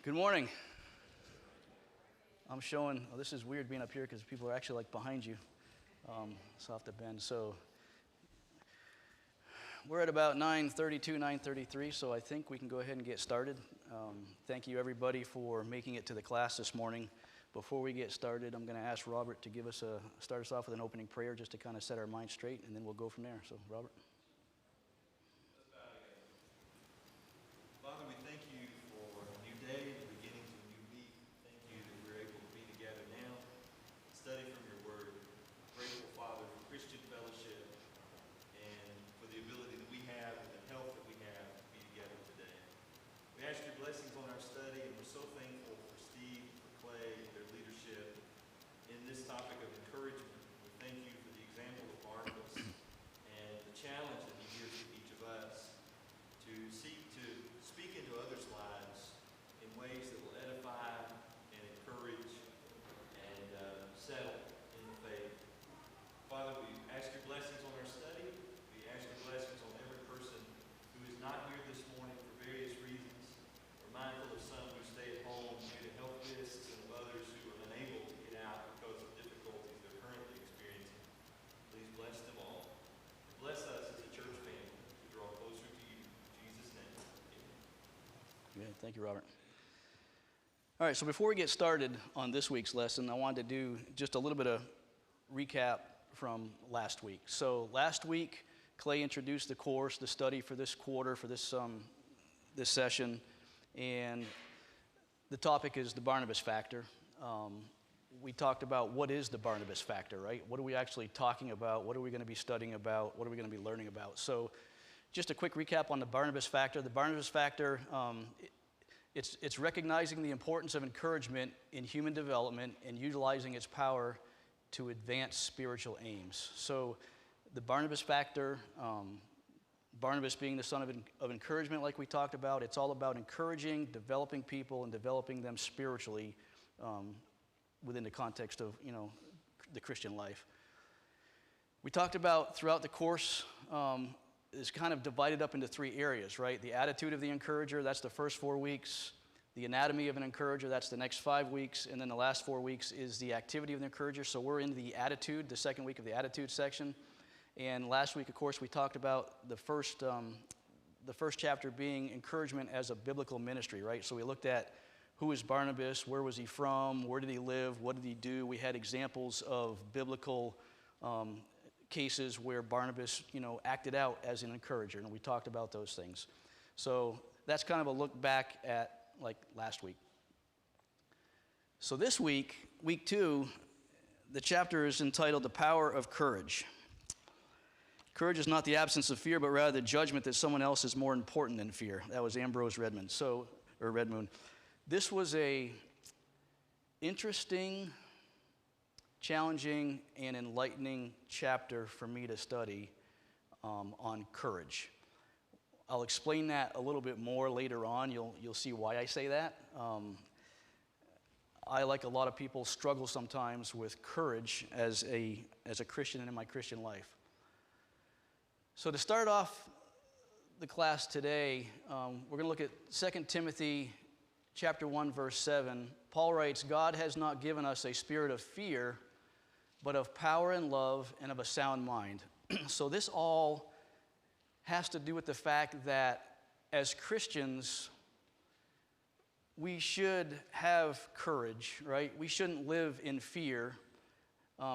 Good morning. I'm showing, this is weird being up here because people are actually like behind you. It's off the bend. So we're at about 9:32, 9:33, so I think we can go ahead and get started. Thank you everybody for making it to the class this morning. Before we get started, I'm going to ask Robert to start us off with an opening prayer just to kind of set our minds straight, and then we'll go from there. So, Robert. Let's bow together. Father, we thank you for a new day, the beginning of a new week. Thank you that we're able to be together now, study from your word. Grateful, Father, for Christian fellowship and for the ability that we have and the health that we have to be together today. We ask your blessings on our study, and we're so thankful for Steve, for Clay, their leadership in this topic of encouragement. We thank you for the example of Barnabas and the challenge that he gives to each of us to seek to speak into others' lives in ways that will edify and encourage and settle in the faith. Father, we ask your blessings on our study. We ask your blessings on every person who is not here this morning for various reasons. We're mindful of some who stay at home due to health risks and of others who are unable to get out because of difficulties they're currently experiencing. Please bless them all. Bless us as a church family to draw closer to you. In Jesus' name, amen. Good. Thank you, Robert. All right, so before we get started on this week's lesson, I wanted to do just a little bit of recap from last week. So last week, Clay introduced the course, the study for this quarter, for this session, and the topic is the Barnabas factor. We talked about what is the Barnabas factor, right? What are we actually talking about? What are we going to be studying about? What are we going to be learning about? So just a quick recap on the Barnabas factor. The Barnabas factor, it's recognizing the importance of encouragement in human development and utilizing its power to advance spiritual aims. So the Barnabas factor, Barnabas being the son of encouragement like we talked about, it's all about encouraging, developing people, and developing them spiritually within the context of, the Christian life. We talked about throughout the course, is kind of divided up into three areas, right? The attitude of the encourager, that's the first 4 weeks. The anatomy of an encourager, that's the next 5 weeks. And then the last 4 weeks is the activity of the encourager. So we're in the attitude, the second week of the attitude section. And last week, of course, we talked about the first chapter being encouragement as a biblical ministry, right? So we looked at who is Barnabas, where was he from, where did he live, what did he do? We had examples of biblical cases where Barnabas, acted out as an encourager, and we talked about those things. So that's kind of a look back at like last week. So this week, week 2, the chapter is entitled The Power of Courage. Courage is not the absence of fear, but rather the judgment that someone else is more important than fear. That was Ambrose Redmoon. Redmoon. This was a interesting, challenging, and enlightening chapter for me to study on courage. I'll explain that a little bit more later on. You'll see why I say that. I, like a lot of people, struggle sometimes with courage as a Christian and in my Christian life. So to start off the class today, we're going to look at 2 Timothy chapter 1, verse 7. Paul writes, God has not given us a spirit of fear, but of power and love and of a sound mind. So this all has to do with the fact that as Christians, we should have courage, right? We shouldn't live in fear.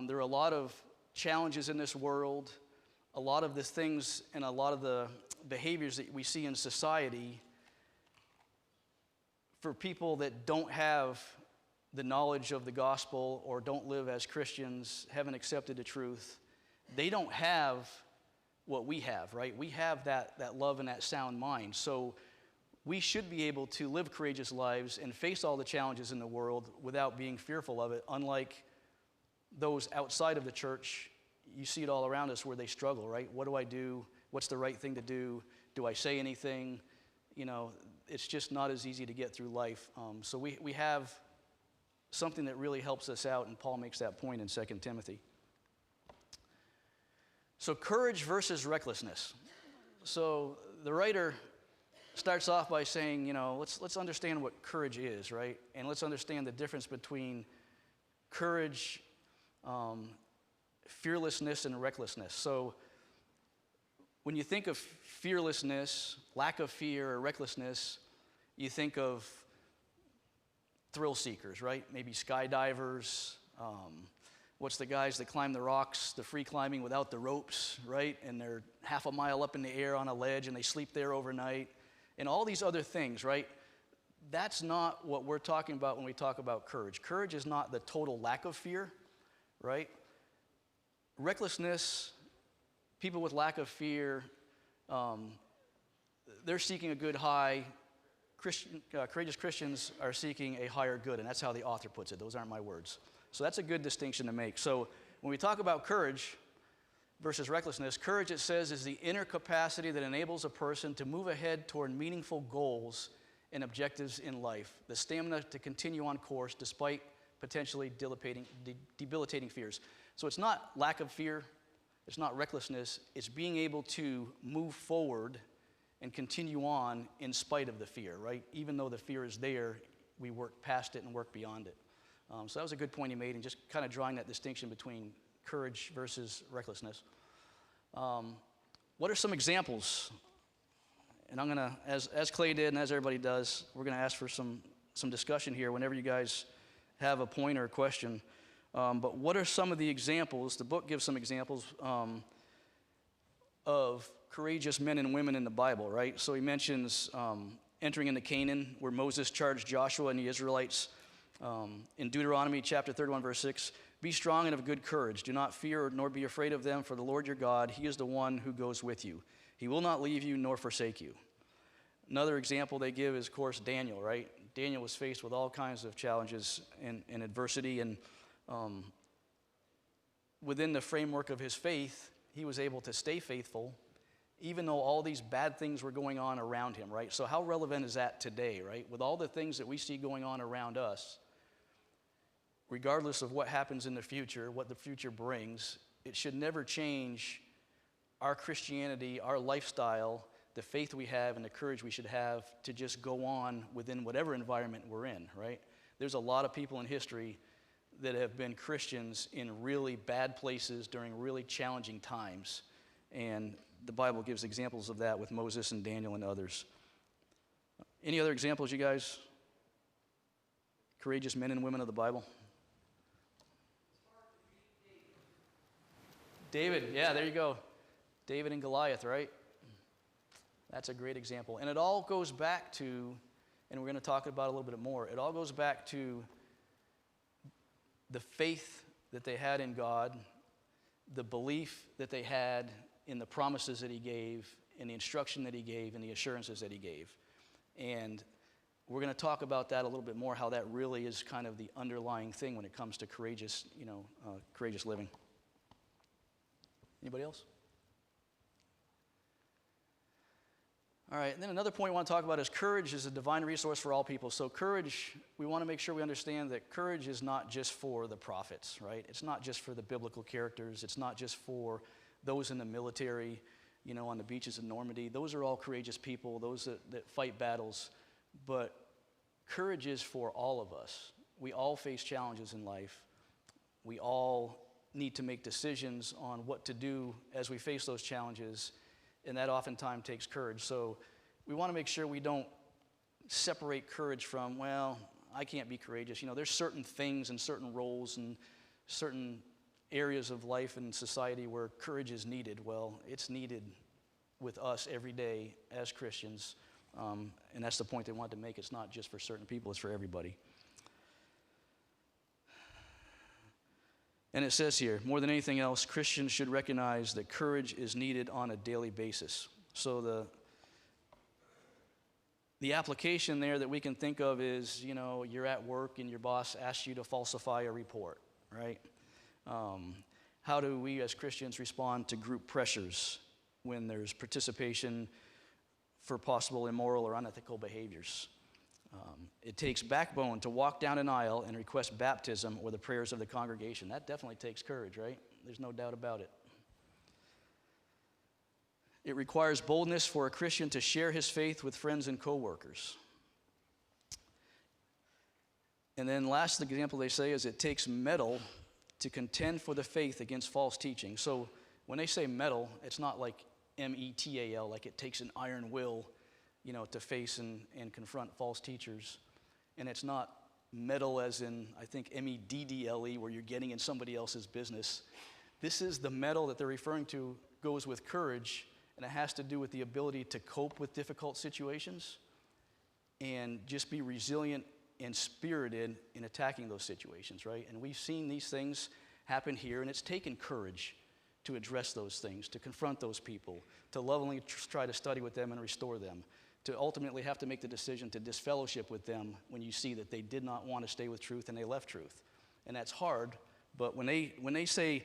There are a lot of challenges in this world. A lot of the things and a lot of the behaviors that we see in society for people that don't have the knowledge of the gospel or don't live as Christians, haven't accepted the truth, they don't have what we have, right? We have that love and that sound mind. So we should be able to live courageous lives and face all the challenges in the world without being fearful of it, unlike those outside of the church. You see it all around us where they struggle, right? What do I do? What's the right thing to do? Do I say anything? It's just not as easy to get through life. So we have something that really helps us out, and Paul makes that point in 2 Timothy. So courage versus recklessness. So the writer starts off by saying, let's understand what courage is, right? And let's understand the difference between courage, fearlessness, and recklessness. So when you think of fearlessness, lack of fear, or recklessness, you think of thrill seekers, right? Maybe skydivers. What's the guys that climb the rocks, the free climbing without the ropes, right? And they're half a mile up in the air on a ledge and they sleep there overnight. And all these other things, right? That's not what we're talking about when we talk about courage. Courage is not the total lack of fear, right? Recklessness, people with lack of fear, they're seeking a good high. Courageous Christians are seeking a higher good, and that's how the author puts it. Those aren't my words. So that's a good distinction to make. So when we talk about courage versus recklessness, courage, it says, is the inner capacity that enables a person to move ahead toward meaningful goals and objectives in life, the stamina to continue on course despite potentially debilitating fears. So it's not lack of fear, it's not recklessness, it's being able to move forward and continue on in spite of the fear, right? Even though the fear is there, we work past it and work beyond it. So that was a good point he made, and just kind of drawing that distinction between courage versus recklessness. What are some examples? And I'm going to, as Clay did and as everybody does, we're going to ask for some discussion here whenever you guys have a point or a question. But what are some of the examples? The book gives some examples of courageous men and women in the Bible, right? So he mentions entering into Canaan, where Moses charged Joshua and the Israelites. In Deuteronomy chapter 31, verse 6, be strong and of good courage. Do not fear nor be afraid of them, for the Lord your God, he is the one who goes with you. He will not leave you nor forsake you. Another example they give is, of course, Daniel, right? Daniel was faced with all kinds of challenges and adversity, and within the framework of his faith, he was able to stay faithful, even though all these bad things were going on around him, right? So how relevant is that today, right? With all the things that we see going on around us, regardless of what happens in the future, what the future brings, it should never change our Christianity, our lifestyle, the faith we have, and the courage we should have to just go on within whatever environment we're in, right? There's a lot of people in history that have been Christians in really bad places during really challenging times, and the Bible gives examples of that with Moses and Daniel and others. Any other examples, you guys? Courageous men and women of the Bible? David, yeah, there you go. David and Goliath, right? That's a great example. And it all goes back to, and we're going to talk about it a little bit more, it all goes back to the faith that they had in God, the belief that they had in the promises that he gave, in the instruction that he gave, and the assurances that he gave. And we're going to talk about that a little bit more, how that really is kind of the underlying thing when it comes to courageous, courageous living. Anybody else? All right, and then another point I want to talk about is courage is a divine resource for all people. So courage, we want to make sure we understand that courage is not just for the prophets, right? It's not just for the biblical characters. It's not just for those in the military, on the beaches of Normandy. Those are all courageous people, those that fight battles. But courage is for all of us. We all face challenges in life. We all need to make decisions on what to do as we face those challenges, and that oftentimes takes courage. So we want to make sure we don't separate courage from, well, I can't be courageous. There's certain things and certain roles and certain areas of life and society where courage is needed. Well, it's needed with us every day as Christians, and that's the point they wanted to make. It's not just for certain people, it's for everybody. And it says here, more than anything else, Christians should recognize that courage is needed on a daily basis. So the application there that we can think of is, you're at work and your boss asks you to falsify a report, right? How do we as Christians respond to group pressures when there's participation for possible immoral or unethical behaviors? It takes backbone to walk down an aisle and request baptism or the prayers of the congregation. That definitely takes courage, right? There's no doubt about it. It requires boldness for a Christian to share his faith with friends and coworkers. And then last example they say is it takes mettle to contend for the faith against false teaching. So when they say mettle, it's not like M-E-T-A-L, like it takes an iron will, to face and confront false teachers. And it's not meddle as in, I think, M-E-D-D-L-E, where you're getting in somebody else's business. This is the mettle that they're referring to goes with courage, and it has to do with the ability to cope with difficult situations and just be resilient and spirited in attacking those situations, right? And we've seen these things happen here, and it's taken courage to address those things, to confront those people, to lovingly try to study with them and restore them, to ultimately have to make the decision to disfellowship with them when you see that they did not want to stay with truth and they left truth. And that's hard, but when they say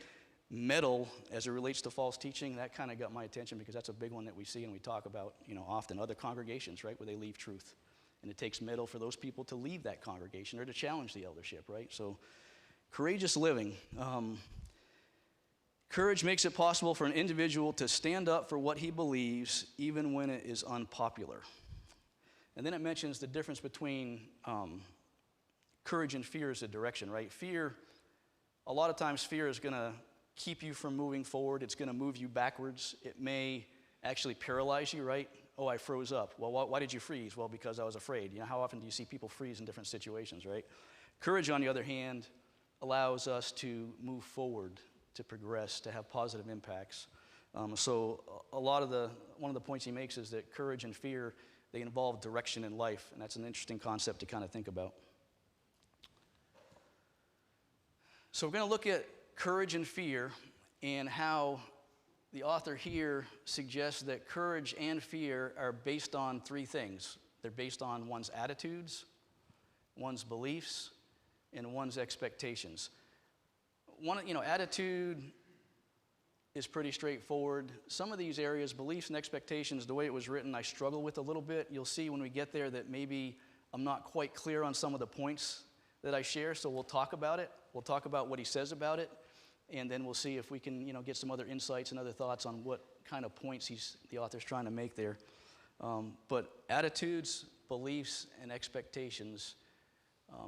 meddle as it relates to false teaching, that kind of got my attention because that's a big one that we see and we talk about, often other congregations, right, where they leave truth. And it takes meddle for those people to leave that congregation or to challenge the eldership, right? So courageous living. Courage makes it possible for an individual to stand up for what he believes, even when it is unpopular. And then it mentions the difference between courage and fear as a direction, right? Fear, a lot of times fear is going to keep you from moving forward. It's going to move you backwards. It may actually paralyze you, right? Oh, I froze up. Well, why did you freeze? Well, because I was afraid. How often do you see people freeze in different situations, right? Courage, on the other hand, allows us to move forward, to progress, to have positive impacts. So one of the points he makes is that courage and fear, they involve direction in life, and that's an interesting concept to kind of think about. So we're going to look at courage and fear and how the author here suggests that courage and fear are based on three things. They're based on one's attitudes, one's beliefs, and one's expectations. Attitude is pretty straightforward. Some of these areas, beliefs and expectations, the way it was written, I struggle with a little bit. You'll see when we get there that maybe I'm not quite clear on some of the points that I share, so we'll talk about it. We'll talk about what he says about it, and then we'll see if we can, get some other insights and other thoughts on what kind of points the author's trying to make there. But attitudes, beliefs, and expectations,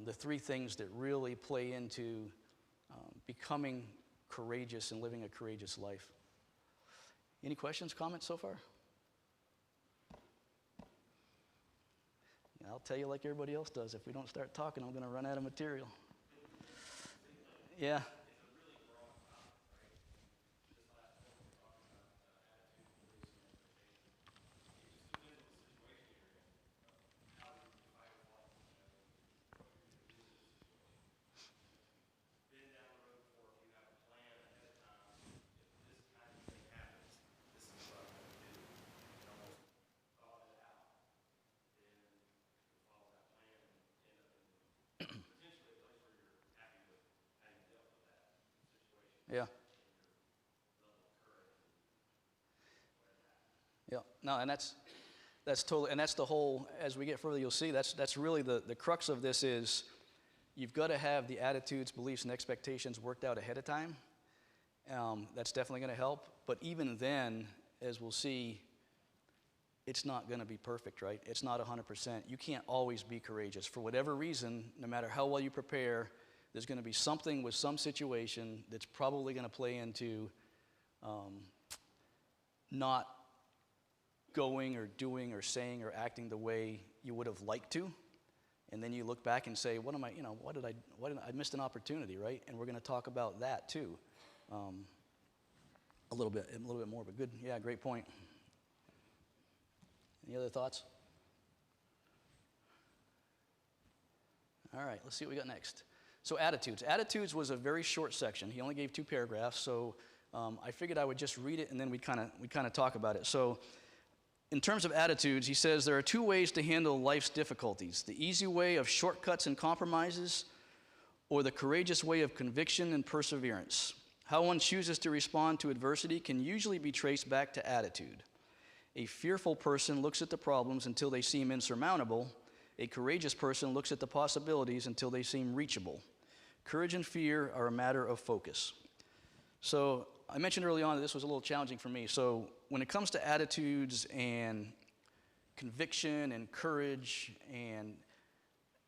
the three things that really play into becoming courageous and living a courageous life. Any questions, comments so far? I'll tell you like everybody else does. If we don't start talking, I'm going to run out of material. Yeah. Yeah. Yeah. No, and that's totally, and that's the whole, as we get further, you'll see, that's really the crux of this is you've got to have the attitudes, beliefs, and expectations worked out ahead of time. That's definitely going to help. But even then, as we'll see, it's not going to be perfect, right? It's not 100%. You can't always be courageous. For whatever reason, no matter how well you prepare, there's going to be something with some situation that's probably going to play into not going or doing or saying or acting the way you would have liked to. And then you look back and say, I missed an opportunity, right? And we're going to talk about that too. A little bit more, but good. Yeah, great point. Any other thoughts? All right, let's see what we got next. So attitudes. Attitudes was a very short section. He only gave 2 paragraphs, so I figured I would just read it and then we'd kind of talk about it. So in terms of attitudes, he says there are 2 ways to handle life's difficulties: the easy way of shortcuts and compromises, or the courageous way of conviction and perseverance. How one chooses to respond to adversity can usually be traced back to attitude. A fearful person looks at the problems until they seem insurmountable. A courageous person looks at the possibilities until they seem reachable. Courage and fear are a matter of focus. So I mentioned early on that this was a little challenging for me. So when it comes to attitudes and conviction and courage and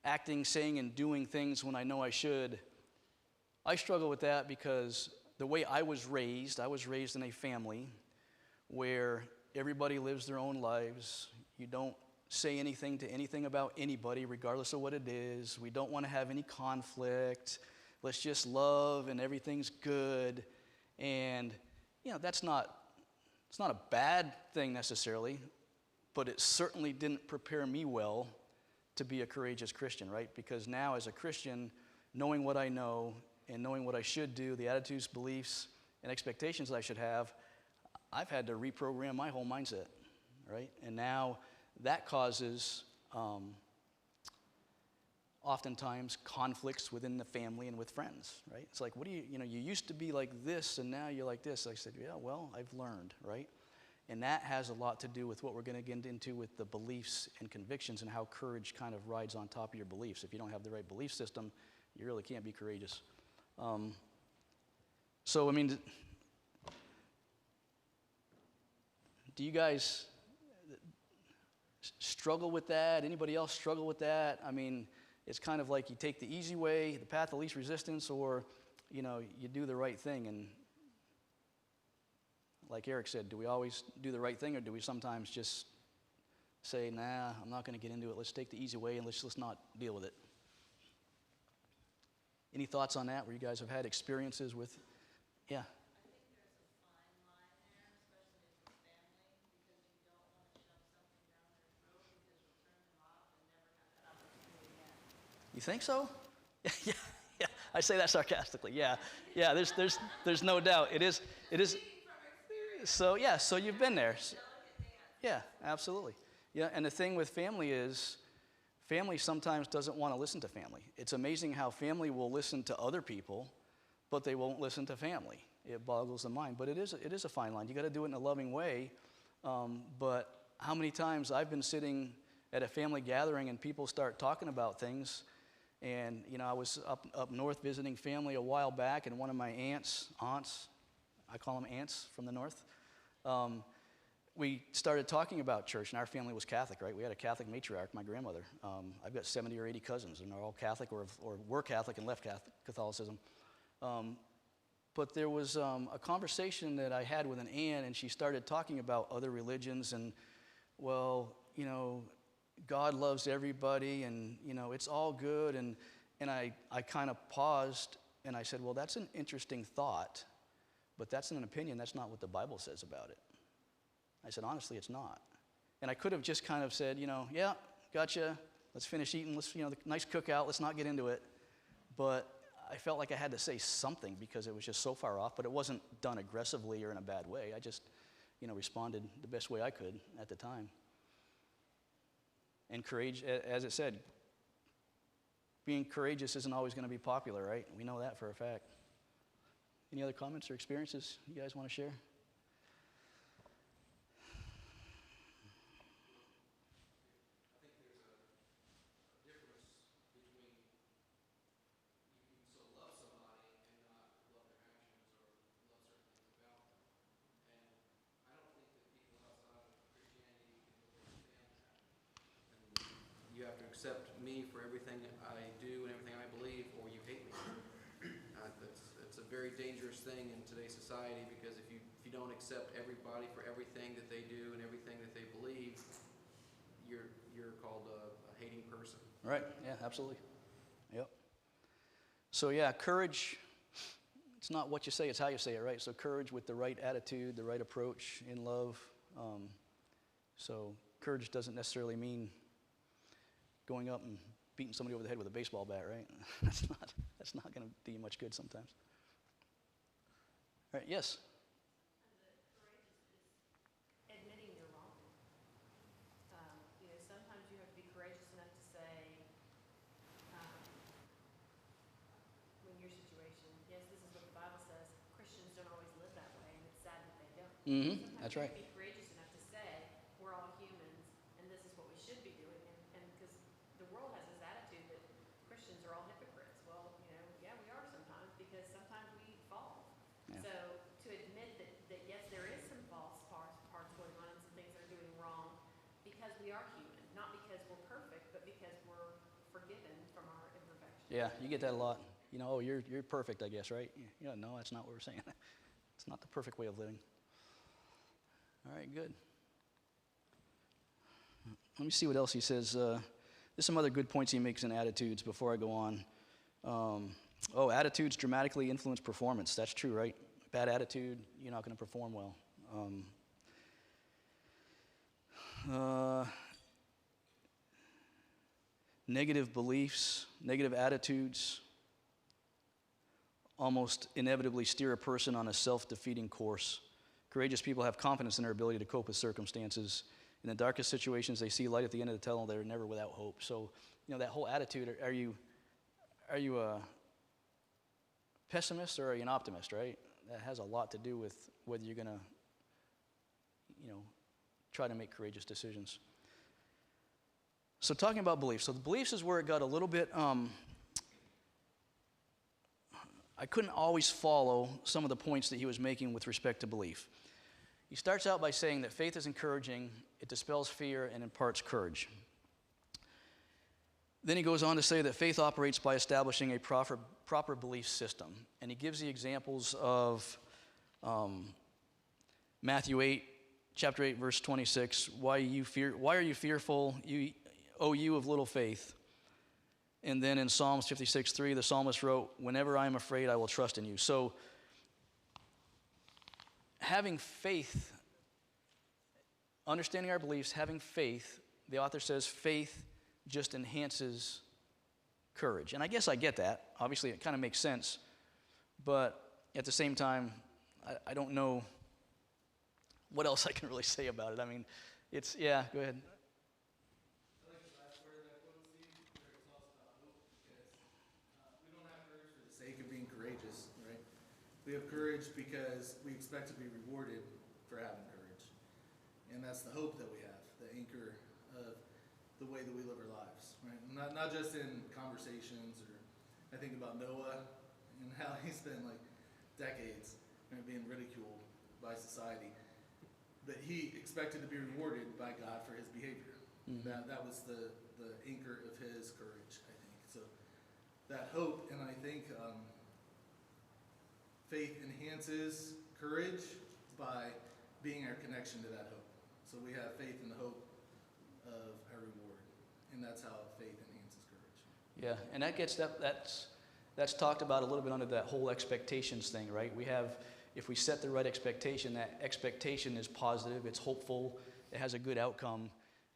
acting, saying, and doing things when I know I should, I struggle with that because the way I was raised in a family where everybody lives their own lives. You don't say anything about anybody, regardless of what it is. We don't want to have any conflict. Let's just love and everything's good. And, it's not a bad thing necessarily, but it certainly didn't prepare me well to be a courageous Christian, right? Because now as a Christian, knowing what I know and knowing what I should do, the attitudes, beliefs, and expectations I should have, I've had to reprogram my whole mindset, right? And now that causes oftentimes conflicts within the family and with friends, right? It's like, you used to be like this and now you're like this. I said, yeah, well, I've learned, right? And that has a lot to do with what we're going to get into with the beliefs and convictions and how courage kind of rides on top of your beliefs. If you don't have the right belief system, you really can't be courageous. Do you guys struggle with that? Anybody else struggle with that? I mean, it's kind of like you take the easy way, the path of least resistance, or, you do the right thing. And like Eric said, do we always do the right thing, or do we sometimes just say, nah, I'm not going to get into it. Let's take the easy way and let's not deal with it. Any thoughts on that, where you guys have had experiences with? Yeah. You think so? Yeah, yeah. I say that sarcastically. Yeah. There's no doubt. It is. So yeah. So you've been there. Yeah, absolutely. Yeah, and the thing with family is, family sometimes doesn't want to listen to family. It's amazing how family will listen to other people, but they won't listen to family. It boggles the mind. But it is a fine line. You got to do it in a loving way. But how many times I've been sitting at a family gathering and people start talking about things. And, I was up north visiting family a while back, and one of my aunts, I call them aunts from the north, we started talking about church, and our family was Catholic, right? We had a Catholic matriarch, my grandmother. I've got 70 or 80 cousins, and they're all Catholic or were Catholic and left Catholicism. But there was a conversation that I had with an aunt, and she started talking about other religions, and, well, God loves everybody, and, it's all good. And I kind of paused, and I said, well, that's an interesting thought, but that's an opinion. That's not what the Bible says about it. I said, honestly, it's not. And I could have just kind of said, yeah, gotcha. Let's finish eating. Let's, the nice cookout. Let's not get into it. But I felt like I had to say something because it was just so far off, but it wasn't done aggressively or in a bad way. I just, responded the best way I could at the time. And courage, as it said, being courageous isn't always going to be popular, right? We know that for a fact. Any other comments or experiences you guys want to share? You have to accept me for everything I do and everything I believe, or you hate me. It's a very dangerous thing in today's society, because if you don't accept everybody for everything that they do and everything that they believe, you're called a hating person. Right. Yeah, absolutely. Yep. So yeah, courage, it's not what you say, it's how you say it, right? So courage with the right attitude, the right approach in love. So courage doesn't necessarily mean going up and beating somebody over the head with a baseball bat, right? That's not going to do you much good sometimes. All right, yes? Admitting you're wrong. Sometimes you have to be courageous enough to say, when your situation, yes, this is what the Bible says, Christians don't always live that way, and it's sad that they don't. Mm-hmm, that's right. You have to be courageous enough to say, we're all humans, and this is what we should be doing, and because the world has this attitude that Christians are all hypocrites. Well, yeah, we are sometimes, because sometimes we fall. Yeah. So to admit Yeah, you get that a lot. Oh, you're perfect, I guess, right? No, that's not what we're saying. It's not the perfect way of living. All right, good. Let me see what else he says. There's some other good points he makes in attitudes before I go on. Attitudes dramatically influence performance. That's true, right? Bad attitude, you're not going to perform well. Negative beliefs, negative attitudes almost inevitably steer a person on a self-defeating course. Courageous people have confidence in their ability to cope with circumstances. In the darkest situations, they see light at the end of the tunnel. They're never without hope. So, that whole attitude, are you a pessimist or are you an optimist, right? That has a lot to do with whether you're going to, try to make courageous decisions. So talking about beliefs. So the beliefs is where it got a little bit, I couldn't always follow some of the points that he was making with respect to belief. He starts out by saying that faith is encouraging, it dispels fear, and imparts courage. Then he goes on to say that faith operates by establishing a proper belief system. And he gives the examples of Matthew 8, chapter 8, verse 26. Why are you fearful, you of little faith? And then in Psalms 56:3, the psalmist wrote, whenever I am afraid, I will trust in you. So having faith, understanding our beliefs, having faith, the author says faith just enhances courage. And I guess I get that. Obviously, it kind of makes sense. But at the same time, I don't know what else I can really say about it. I mean, go ahead. We have courage because we expect to be rewarded for having courage. And that's the hope that we have, the anchor of the way that we live our lives, right? Not just in conversations, or I think about Noah and how he spent like decades being ridiculed by society. But he expected to be rewarded by God for his behavior. Mm-hmm. That was the anchor of his courage, I think. So that hope, and I think faith enhances courage by being our connection to that hope. So we have faith in the hope of our reward, and that's how faith enhances courage. Yeah, and that's talked about a little bit under that whole expectations thing, right? If we set the right expectation, that expectation is positive, it's hopeful, it has a good outcome,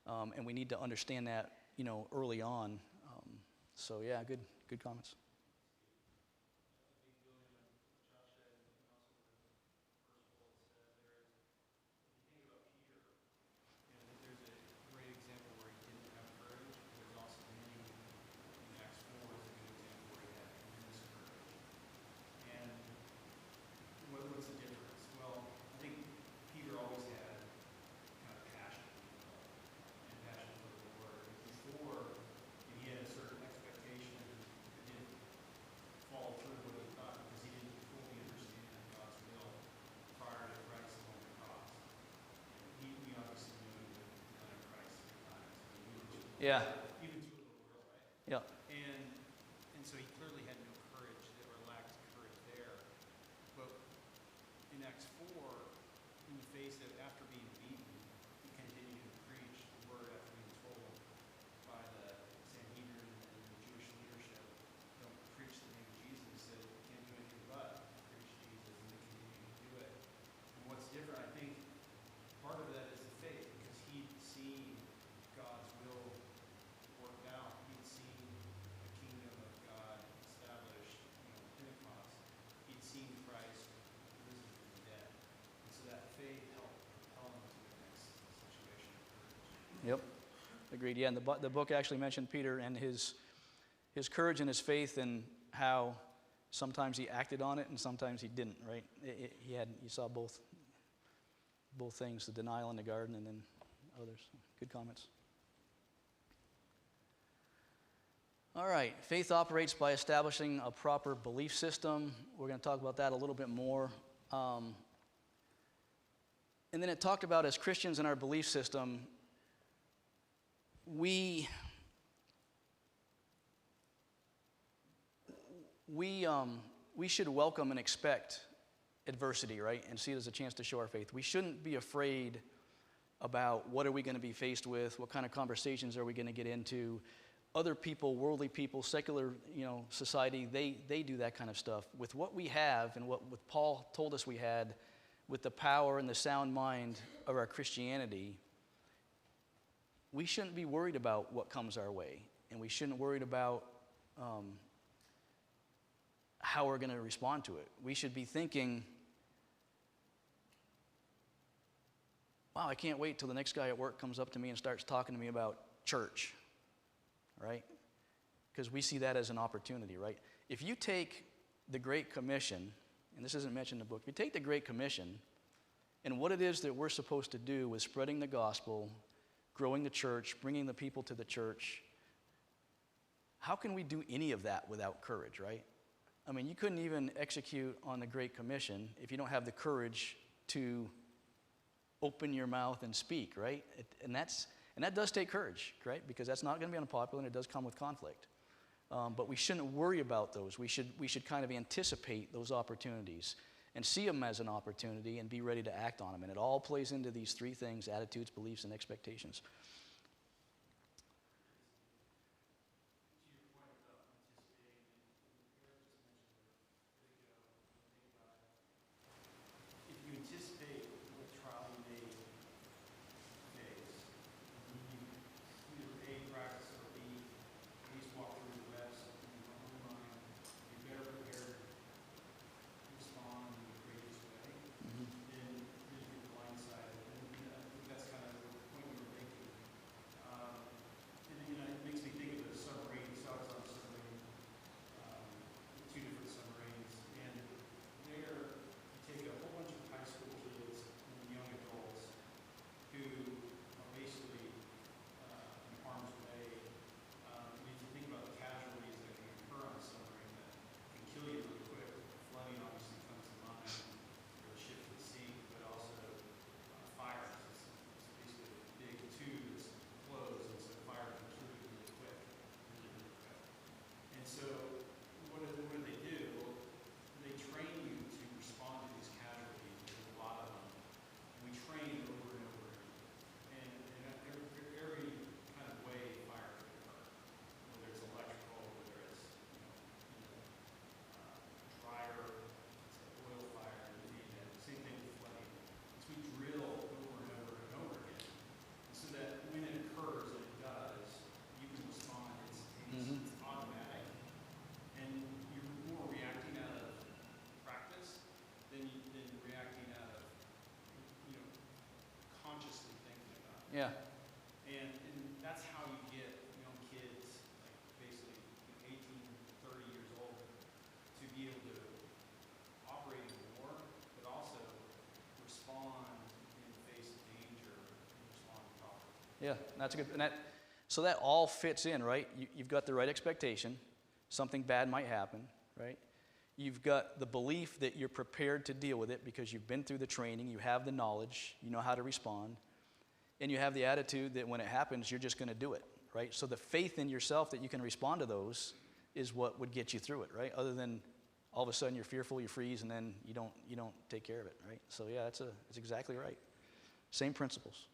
and we need to understand that, early on. So yeah, good comments. What's the difference? Well, I think Peter always had kind of passion for the Lord. Before, he had a certain expectation that didn't follow through what he thought because he didn't fully understand God's will prior to Christ on the cross. We obviously knew he would deny Christ at times. Even to a little girl, right? Yeah. And so he clearly had no courage or lacked courage there. But in Acts 4, in the face of, after being beaten, he continued to preach the word after being told by the Sanhedrin and the Jewish leadership, don't preach the name of Jesus. He said, you can't do anything but preach Jesus, and they continued to do it. And what's different, I think, part of that is the faith, because he'd seen God's will worked out. He'd seen the kingdom of God established, Pentecost. He'd seen Christ risen from the dead. And so that faith helped propel him to the next situation. Yep, agreed. Yeah, and the book actually mentioned Peter and his courage and his faith, and how sometimes he acted on it and sometimes he didn't. Right? You saw both things: the denial in the garden, and then others. Good comments. All right, faith operates by establishing a proper belief system. We're going to talk about that a little bit more. And then it talked about, as Christians in our belief system, we we should welcome and expect adversity, right? And see it as a chance to show our faith. We shouldn't be afraid about what are we going to be faced with, what kind of conversations are we going to get into. Other people, worldly people, secular, society, they do that kind of stuff. With what we have and what Paul told us we had, with the power and the sound mind of our Christianity, we shouldn't be worried about what comes our way. And we shouldn't worry about how we're going to respond to it. We should be thinking, wow, I can't wait till the next guy at work comes up to me and starts talking to me about church, right? Because we see that as an opportunity, right? If you take the Great Commission, and this isn't mentioned in the book, if you take the Great Commission and what it is that we're supposed to do with spreading the gospel, growing the church, bringing the people to the church, how can we do any of that without courage, right? I mean, you couldn't even execute on the Great Commission if you don't have the courage to open your mouth and speak, right? And that does take courage, right? Because that's not going to be unpopular, and it does come with conflict. But we shouldn't worry about those. We should kind of anticipate those opportunities and see them as an opportunity and be ready to act on them. And it all plays into these three things: attitudes, beliefs, and expectations. If you anticipate what trial you may face, you either A, practice, or B, at least walk through the reps in your own mind, be better prepared to respond in a courageous way, then you get blindsided. And I think that's kind of the point we were making. And it makes me think of the submarine. So I was on a submarine, two different submarines, and there you take a whole bunch of high school kids and young adults who are basically in harm's way. If you think about the casualties that can occur on a submarine that can kill you really quick, flooding obviously comes to mind, or a ship at sea, but also fires. It's basically a big tube that's closed, and so fire can kill you really quick, really, really quick. And so what do they do? They train you to respond to these casualties. There's a lot of them. And we train over and over again. And every kind of way fire can occur, whether it's electrical, whether it's dryer, it's an oil fire, you name it. Same thing with flooding. So we drill over and over and over again, and so that when it occurs, and it does, you can respond instantaneously. It's automatic, and you're more reacting out of practice than reacting out of consciously thinking about it. Yeah. And that's how you get young kids, like basically 18, 30 years old, to be able to operate in war, but also respond in the face of danger and respond properly. Yeah, that's a good. So that all fits in, right? You've got the right expectation. Something bad might happen, right? You've got the belief that you're prepared to deal with it because you've been through the training, you have the knowledge, you know how to respond, and you have the attitude that when it happens, you're just going to do it, right? So the faith in yourself that you can respond to those is what would get you through it, right? Other than all of a sudden you're fearful, you freeze, and then you don't take care of it, right? So yeah, that's exactly right. Same principles.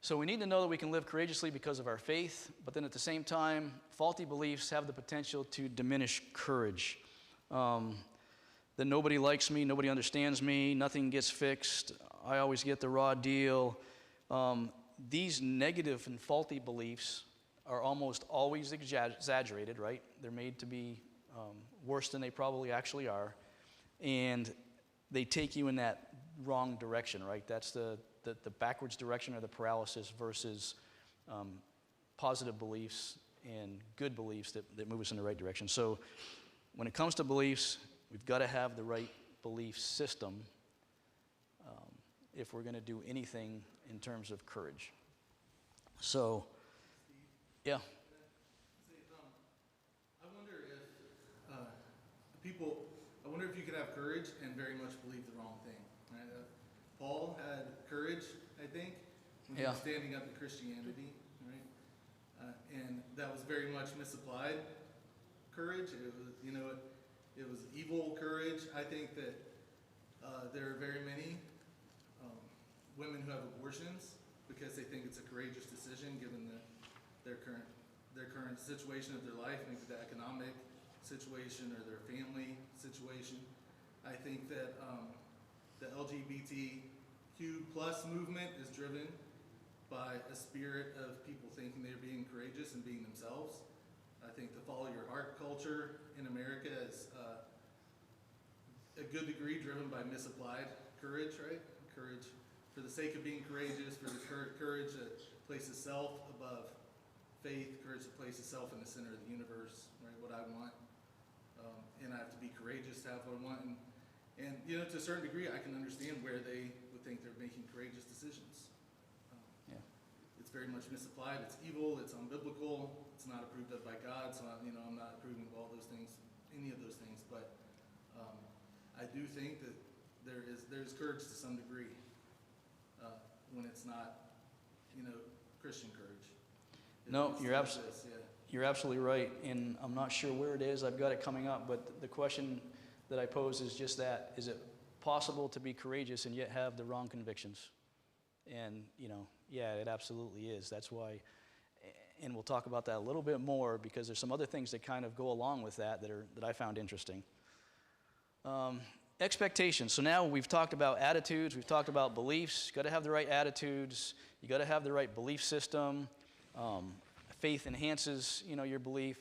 So we need to know that we can live courageously because of our faith, but then at the same time, faulty beliefs have the potential to diminish courage. That nobody likes me, nobody understands me, nothing gets fixed, I always get the raw deal. These negative and faulty beliefs are almost always exaggerated, right? They're made to be worse than they probably actually are, and they take you in that wrong direction, right? That's the backwards direction, or the paralysis, versus positive beliefs and good beliefs that move us in the right direction. So when it comes to beliefs, we've got to have the right belief system if we're going to do anything in terms of courage. So, yeah. I wonder if you could have courage and very much believe the wrong thing. Right? Paul had courage, I think, when he was standing up to Christianity, right? And that was very much misapplied courage. It was evil courage. I think that there are very many women who have abortions because they think it's a courageous decision given their current situation of their life, maybe the economic situation or their family situation. I think that the LGBTQ plus movement is driven by a spirit of people thinking they're being courageous and being themselves. I think the follow your heart culture in America is a good degree driven by misapplied courage, right? Courage for the sake of being courageous, for the courage that places self above faith, courage that places self in the center of the universe, right? What I want. And I have to be courageous to have what I want. And to a certain degree, I can understand where they would think they're making courageous decisions. It's very much misapplied. It's evil. It's unbiblical. It's not approved of by God. So I'm not approving of all those things, any of those things. But I do think that there's courage to some degree when it's not, Christian courage. No, you're absolutely right, and I'm not sure where it is. I've got it coming up, but the question that I pose is just that: is it possible to be courageous and yet have the wrong convictions? And yeah, it absolutely is. That's why, and we'll talk about that a little bit more because there's some other things that kind of go along with that I found interesting. Expectations. So now we've talked about attitudes, we've talked about beliefs. You got to have the right attitudes. You got to have the right belief system. Faith enhances, your belief.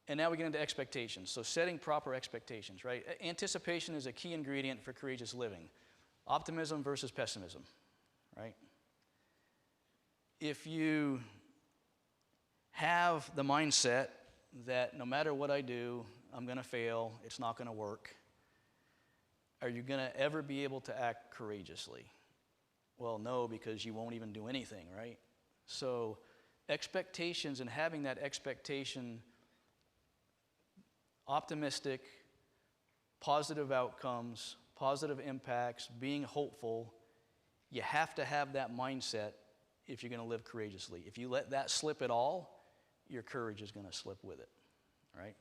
And now we get into expectations. So setting proper expectations, right? Anticipation is a key ingredient for courageous living. Optimism versus pessimism, right? If you have the mindset that no matter what I do, I'm going to fail, it's not going to work, are you going to ever be able to act courageously? Well, no, because you won't even do anything, right? So expectations and having that expectation, optimistic, positive outcomes, positive impacts, being hopeful, you have to have that mindset if you're going to live courageously. If you let that slip at all, your courage is going to slip with it, right?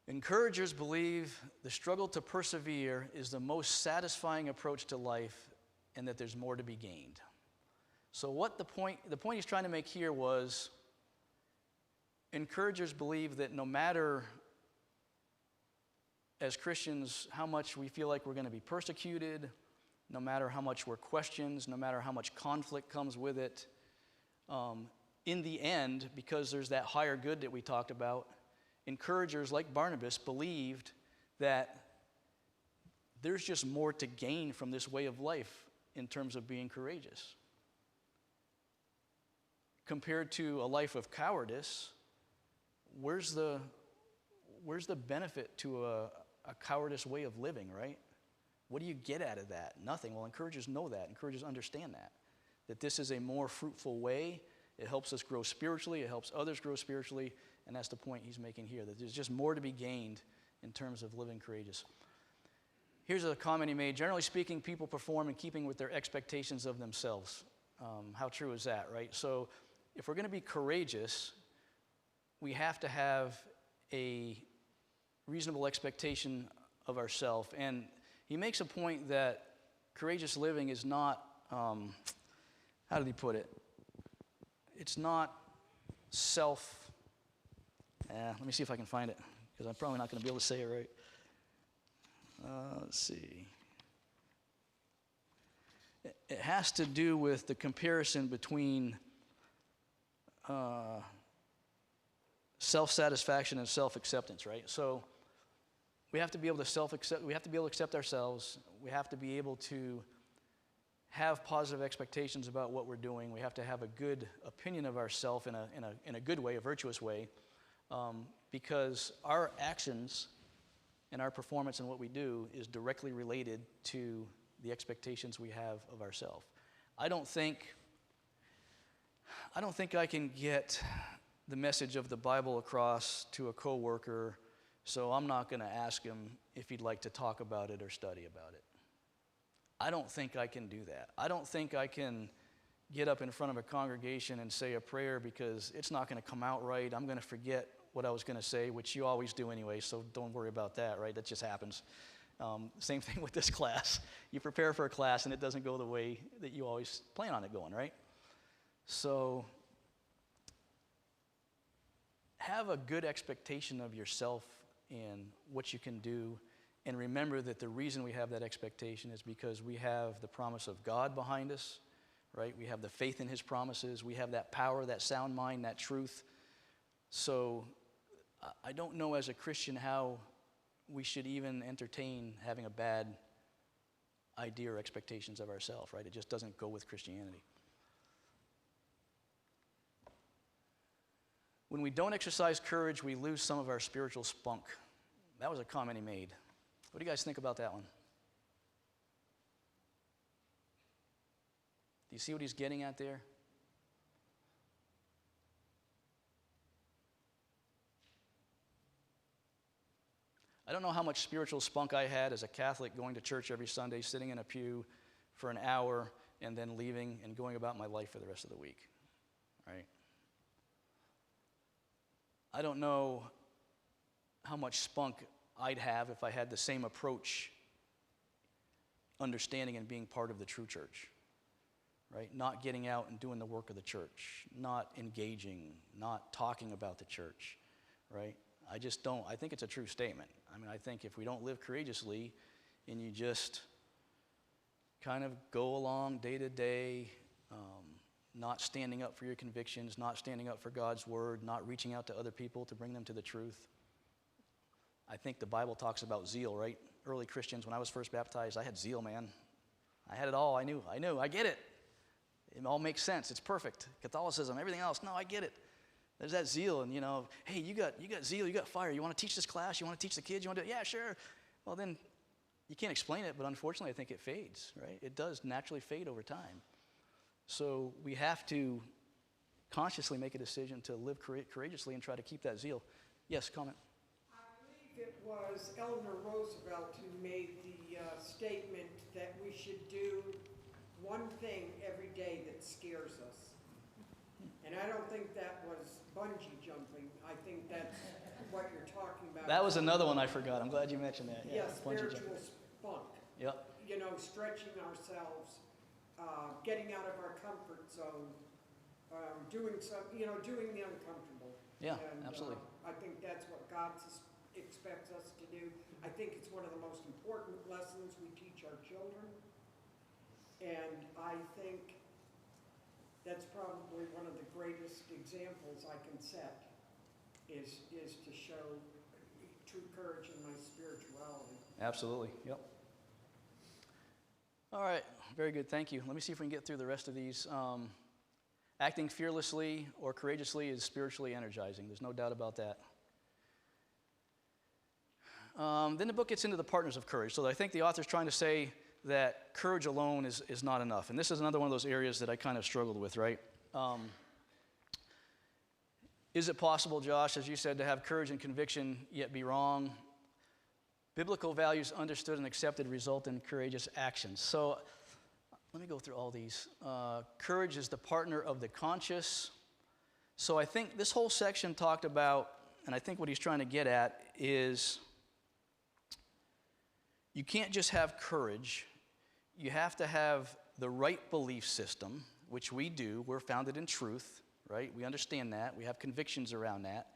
Encouragers believe the struggle to persevere is the most satisfying approach to life and that there's more to be gained. So what the point he's trying to make here was encouragers believe that no matter, as Christians, how much we feel like we're going to be persecuted, no matter how much we're questioned, no matter how much conflict comes with it, in the end, because there's that higher good that we talked about, encouragers like Barnabas believed that there's just more to gain from this way of life in terms of being courageous. Compared to a life of cowardice, where's the benefit to a cowardice way of living, right? What do you get out of that? Nothing. Well, encouragers know that. Encouragers understand that this is a more fruitful way. It helps us grow spiritually. It helps others grow spiritually. And that's the point he's making here, that there's just more to be gained in terms of living courageous. Here's a comment he made. Generally speaking, people perform in keeping with their expectations of themselves. How true is that, right? So if we're going to be courageous, we have to have a reasonable expectation of ourselves. And he makes a point that courageous living is not, how did he put it? It's not let me see if I can find it, because I'm probably not going to be able to say it right. Let's see. It has to do with the comparison between self-satisfaction and self-acceptance, right? So we have to be able to self-accept. We have to be able to accept ourselves. We have to be able to have positive expectations about what we're doing. We have to have a good opinion of ourselves in a good way, a virtuous way, because our actions and our performance and what we do is directly related to the expectations we have of ourselves. I don't think I can get the message of the Bible across to a coworker, so I'm not going to ask him if he'd like to talk about it or study about it. I don't think I can do that. I don't think I can get up in front of a congregation and say a prayer because it's not going to come out right. I'm going to forget what I was going to say, which you always do anyway, so don't worry about that, right? That just happens. Same thing with this class. You prepare for a class and it doesn't go the way that you always plan on it going, right? So have a good expectation of yourself and what you can do, and remember that the reason we have that expectation is because we have the promise of God behind us, right? We have the faith in his promises. We have that power, that sound mind, that truth. So I don't know as a Christian how we should even entertain having a bad idea or expectations of ourselves, right? It just doesn't go with Christianity. When we don't exercise courage, we lose some of our spiritual spunk. That was a comment he made. What do you guys think about that one? Do you see what he's getting at there? I don't know how much spiritual spunk I had as a Catholic going to church every Sunday, sitting in a pew for an hour, and then leaving and going about my life for the rest of the week, right? I don't know how much spunk I'd have if I had the same approach, understanding and being part of the true church, right? Not getting out and doing the work of the church, not engaging, not talking about the church, right? I just don't. I think it's a true statement. I mean, I think if we don't live courageously and you just kind of go along day to day, not standing up for your convictions, not standing up for God's word, not reaching out to other people to bring them to the truth. I think the Bible talks about zeal, right? Early Christians, when I was first baptized, I had zeal, man. I had it all. I knew, I get it. It all makes sense. It's perfect. Catholicism, everything else. No, I get it. There's that zeal, and hey, you got zeal, you got fire. You want to teach this class? You want to teach the kids? You want to do it? Yeah, sure. Well, then you can't explain it, but unfortunately, I think it fades, right? It does naturally fade over time. So we have to consciously make a decision to live courageously and try to keep that zeal. Yes, comment. I believe it was Eleanor Roosevelt who made the statement that we should do one thing every day that scares us. And I don't think that was bungee jumping. I think that's what you're talking about. That was another one I forgot. I'm glad you mentioned that. Yeah, bungee spiritual jumping. spunk. Yep. Stretching ourselves, getting out of our comfort zone, doing the uncomfortable. Yeah, and, absolutely. I think that's what God expects us to do. I think it's one of the most important lessons we teach our children. And I think that's probably one of the greatest examples I can set is to show true courage in my spirituality. Absolutely, yep. All right, very good, thank you. Let me see if we can get through the rest of these. Acting fearlessly or courageously is spiritually energizing. There's no doubt about that. Then the book gets into the partners of courage. So I think the author's trying to say that courage alone is not enough. And this is another one of those areas that I kind of struggled with, right? Is it possible, Josh, as you said, to have courage and conviction yet be wrong? Biblical values understood and accepted result in courageous actions. So let me go through all these. Courage is the partner of the conscious. So I think this whole section talked about, and I think what he's trying to get at is you can't just have courage. You have to have the right belief system, which we do. We're founded in truth, right? We understand that. We have convictions around that.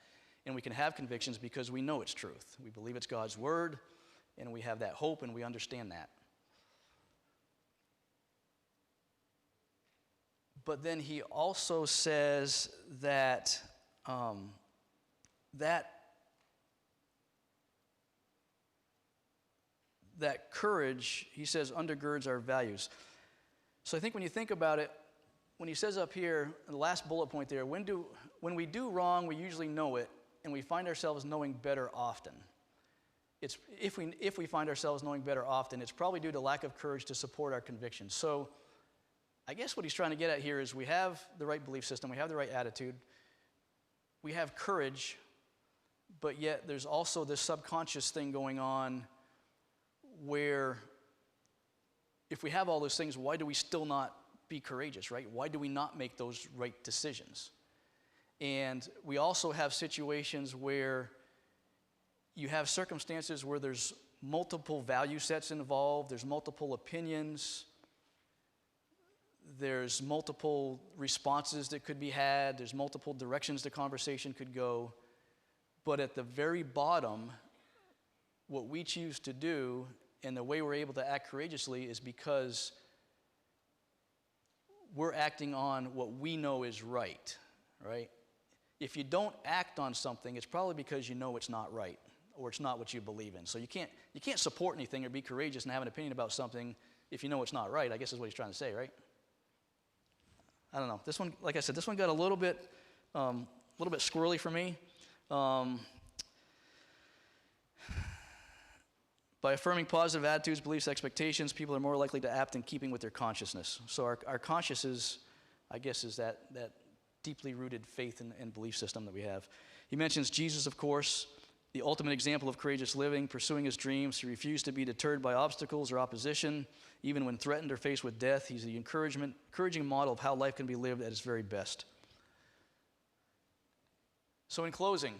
And we can have convictions because we know it's truth. We believe it's God's word, and we have that hope, and we understand that. But then he also says that that courage, he says, undergirds our values. So I think when you think about it, when he says up here, the last bullet point there, when we do wrong, we usually know it, and we find ourselves knowing better often. If we find ourselves knowing better often, it's probably due to lack of courage to support our convictions. So I guess what he's trying to get at here is we have the right belief system, we have the right attitude, we have courage, but yet there's also this subconscious thing going on where if we have all those things, why do we still not be courageous, right? Why do we not make those right decisions? And we also have situations where you have circumstances where there's multiple value sets involved, there's multiple opinions, there's multiple responses that could be had, there's multiple directions the conversation could go. But at the very bottom, what we choose to do and the way we're able to act courageously is because we're acting on what we know is right, right? If you don't act on something, it's probably because you know it's not right or it's not what you believe in. So you can't support anything or be courageous and have an opinion about something if you know it's not right, I guess is what he's trying to say, right? I don't know. This one, like I said, this one got a little bit squirrely for me. By affirming positive attitudes, beliefs, expectations, people are more likely to act in keeping with their consciousness. So our conscious is, I guess, is that deeply rooted faith and belief system that we have. He mentions Jesus, of course, the ultimate example of courageous living, pursuing his dreams. He refused to be deterred by obstacles or opposition, even when threatened or faced with death. He's the encouraging model of how life can be lived at its very best. So in closing,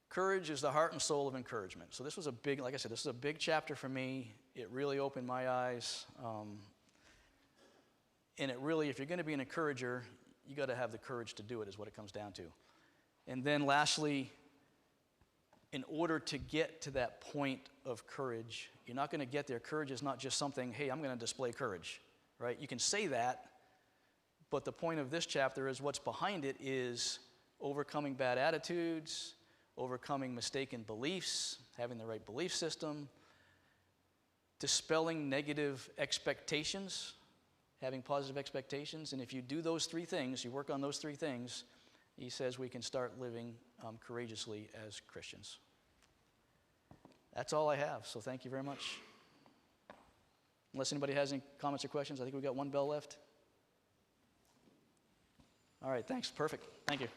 courage is the heart and soul of encouragement. So this was a big, like I said, this is a big chapter for me. It really opened my eyes. And it really, if you're going to be an encourager, you got to have the courage to do it, is what it comes down to. And then lastly, in order to get to that point of courage, you're not going to get there. Courage is not just something, hey, I'm going to display courage, right? You can say that, but the point of this chapter is what's behind it is overcoming bad attitudes, overcoming mistaken beliefs, having the right belief system, dispelling negative expectations, having positive expectations. And if you do those three things, you work on those three things, he says we can start living courageously as Christians. That's all I have, so thank you very much. Unless anybody has any comments or questions, I think we've got one bell left. All right, thanks. Perfect. Thank you.